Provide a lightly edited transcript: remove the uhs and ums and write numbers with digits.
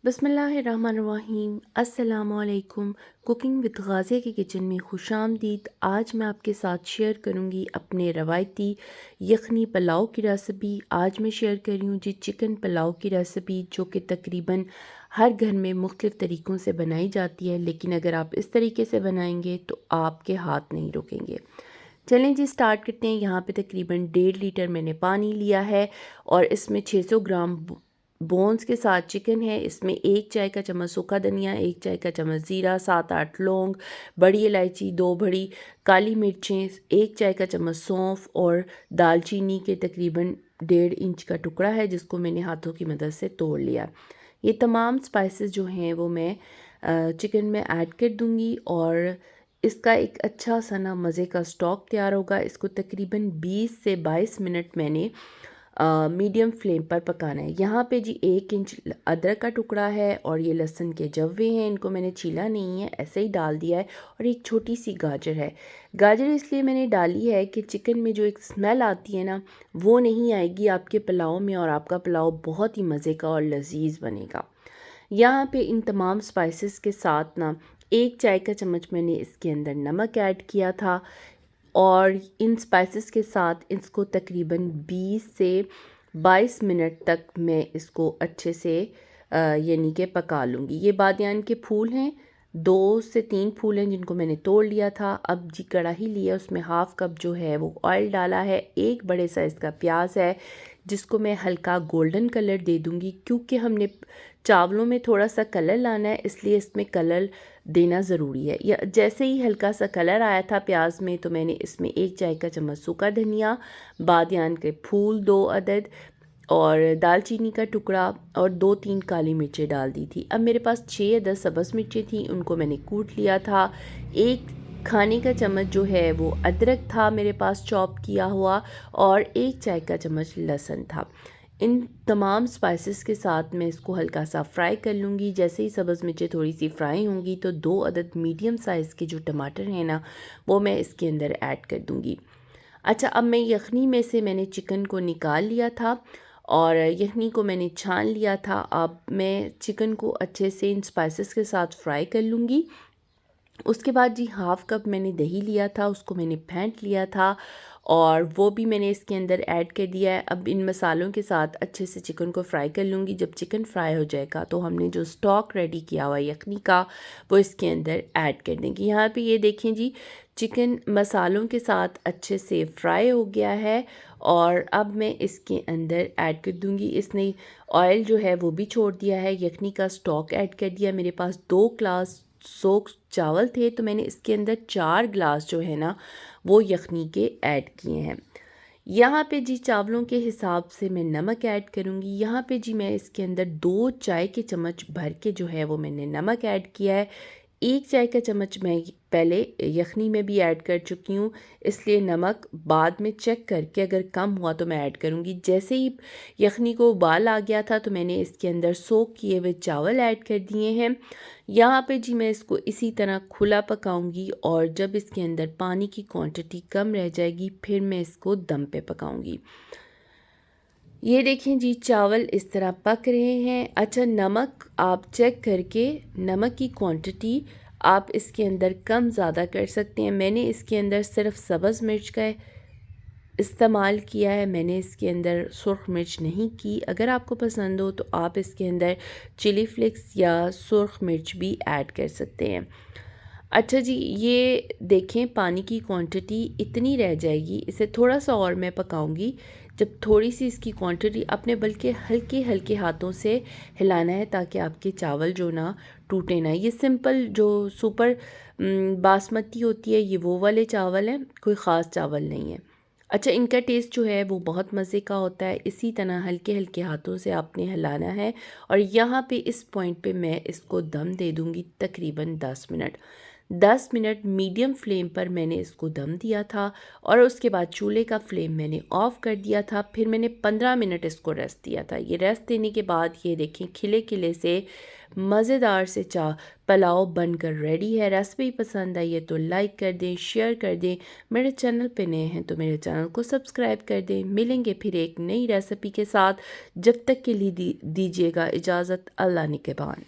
बिस्मिल्लाहिर्रहमानिर्रहीम। अस्सलामुअलैकुम। Cooking with गाज़िया के किचन में खुशामदीद। आज मैं आपके साथ शेयर करूंगी अपने रवायती यखनी पुलाव की रेसिपी। आज मैं शेयर कर रही हूँ जी चिकन पुलाव की रेसिपी, जो कि तकरीबन हर घर में मुख्तलिफ़ तरीक़ों से बनाई जाती है, लेकिन अगर आप इस तरीके से बनाएंगे तो आपके हाथ नहीं रुकेंगे। चलें जी स्टार्ट करते हैं। यहाँ पे तकरीबन 1.5 लीटर मैंने पानी लिया है और इसमें 600 ग्राम बोन्स के साथ चिकन है। इसमें 1 चाय का चम्मच सूखा धनिया, 1 चाय का चम्मच ज़ीरा, 7-8 लौंग, बड़ी इलायची, 2 बड़ी काली मिर्चें, 1 चाय का चम्मच सौंफ और दालचीनी के तकरीबन 1.5 इंच का टुकड़ा है, जिसको मैंने हाथों की मदद से तोड़ लिया। ये तमाम स्पाइसेस जो हैं वो मैं चिकन में ऐड कर दूँगी और इसका एक अच्छा सा ना मज़े का स्टॉक तैयार होगा। इसको तकरीबन 20 से 22 मिनट मैंने मीडियम फ्लेम पर पकाना है। यहाँ पे जी 1 इंच अदरक का टुकड़ा है और ये लहसुन के जव्वे हैं, इनको मैंने छीला नहीं है, ऐसे ही डाल दिया है। और एक छोटी सी गाजर है। गाजर इसलिए मैंने डाली है कि चिकन में जो एक स्मेल आती है ना, वो नहीं आएगी आपके पुलाव में और आपका पुलाव बहुत ही मज़े का और लजीज बनेगा। यहाँ पे इन तमाम स्पाइसेस के साथ ना 1 चाय का चम्मच मैंने इसके अंदर नमक ऐड किया था और इन स्पाइसेस के साथ इसको तकरीबन 20 से 22 मिनट तक मैं इसको अच्छे से यानी कि पका लूँगी। ये बादियान के फूल हैं, 2 से 3 फूल हैं जिनको मैंने तोड़ लिया था। अब जी कढ़ाई लिया, उसमें हाफ़ कप जो है वो ऑयल डाला है। एक बड़े साइज़ का प्याज है जिसको मैं हल्का गोल्डन कलर दे दूँगी, क्योंकि हमने चावलों में थोड़ा सा कलर लाना है, इसलिए इसमें कलर देना ज़रूरी है। या जैसे ही हल्का सा कलर आया था प्याज में, तो मैंने इसमें 1 चाय का चम्मच सूखा धनिया, बादियान के फूल 2 अदद और दालचीनी का टुकड़ा और 2-3 काली मिर्चें डाल दी थी। अब मेरे पास 6 या 10 सब्ज़ मिर्चें थी, उनको मैंने कूट लिया था। 1 खाने का चम्मच जो है वो अदरक था मेरे पास चॉप किया हुआ और 1 चाय का चम्मच लहसुन था। इन तमाम स्पाइसेस के साथ मैं इसको हल्का सा फ्राई कर लूँगी। जैसे ही सब्ज़ मिर्चें थोड़ी सी फ्राई होंगी तो 2 अदद मीडियम साइज़ के जो टमाटर हैं ना, वो मैं इसके अंदर ऐड कर दूँगी। अच्छा, अब मैं यखनी में से मैंने चिकन को निकाल लिया था और यखनी को मैंने छान लिया था। अब मैं चिकन को अच्छे से इन स्पाइसेस के साथ फ्राई कर लूँगी। उसके बाद जी हाफ़ कप मैंने दही लिया था, उसको मैंने फेंट लिया था और वो भी मैंने इसके अंदर ऐड कर दिया है। अब इन मसालों के साथ अच्छे से चिकन को फ्राई कर लूँगी। जब चिकन फ्राई हो जाएगा तो हमने जो स्टॉक रेडी किया हुआ है यखनी का, वो इसके अंदर ऐड कर देंगे। यहाँ पे ये देखें जी, चिकन मसालों के साथ अच्छे से फ्राई हो गया है और अब मैं इसके अंदर ऐड कर दूँगी। इसने ऑयल जो है वो भी छोड़ दिया है, यखनी का स्टॉक ऐड कर दिया। मेरे पास 2 ग्लास सोख चावल थे, तो मैंने इसके अंदर 4 ग्लास जो है ना वो यखनी के ऐड किए हैं। यहाँ पे जी चावलों के हिसाब से मैं नमक ऐड करूँगी। यहाँ पे जी मैं इसके अंदर 2 चाय के चम्मच भर के जो है वो मैंने नमक ऐड किया है। 1 चाय का चम्मच मैं पहले यखनी में भी ऐड कर चुकी हूँ, इसलिए नमक बाद में चेक करके अगर कम हुआ तो मैं ऐड करूँगी। जैसे ही यखनी को उबाल आ गया था तो मैंने इसके अंदर सोक किए हुए चावल ऐड कर दिए हैं। यहाँ पे जी मैं इसको इसी तरह खुला पकाऊंगी और जब इसके अंदर पानी की क्वांटिटी कम रह जाएगी फिर मैं इसको दम पे पकाऊंगी। ये देखें जी चावल इस तरह पक रहे हैं। अच्छा, नमक आप चेक करके नमक की क्वांटिटी आप इसके अंदर कम ज़्यादा कर सकते हैं। मैंने इसके अंदर सिर्फ सब्ज़ मिर्च का इस्तेमाल किया है, मैंने इसके अंदर सुर्ख मिर्च नहीं की। अगर आपको पसंद हो तो आप इसके अंदर चिली फ्लेक्स या सुर्ख मिर्च भी ऐड कर सकते हैं। अच्छा जी, ये देखें पानी की क्वांटिटी इतनी रह जाएगी, इसे थोड़ा सा और मैं पकाऊंगी। जब थोड़ी सी इसकी क्वांटिटी अपने बल्कि हल्के हल्के हाथों से हिलाना है ताकि आपके चावल जो ना टूटे ना। ये सिंपल जो सुपर बासमती होती है, ये वो वाले चावल हैं, कोई ख़ास चावल नहीं है। अच्छा, इनका टेस्ट जो है वो बहुत मज़े का होता है। इसी तरह हल्के हल्के हाथों से आपने हिलाना है और यहाँ पे इस पॉइंट पे मैं इसको दम दे दूँगी तकरीबन 10 मिनट। 10 मिनट मीडियम फ्लेम पर मैंने इसको दम दिया था और उसके बाद चूल्हे का फ्लेम मैंने ऑफ़ कर दिया था। फिर मैंने 15 मिनट इसको रेस्ट दिया था। ये रेस्ट देने के बाद ये देखें खिले खिले से मज़ेदार से चाह पुलाव बनकर रेडी है। रेसिपी पसंद आई है तो लाइक कर दें, शेयर कर दें। मेरे चैनल पे नए हैं तो मेरे चैनल को सब्सक्राइब कर दें। मिलेंगे फिर एक नई रेसिपी के साथ। जब तक के लिए दीजिएगा इजाज़त। अल्लाह निगहबान।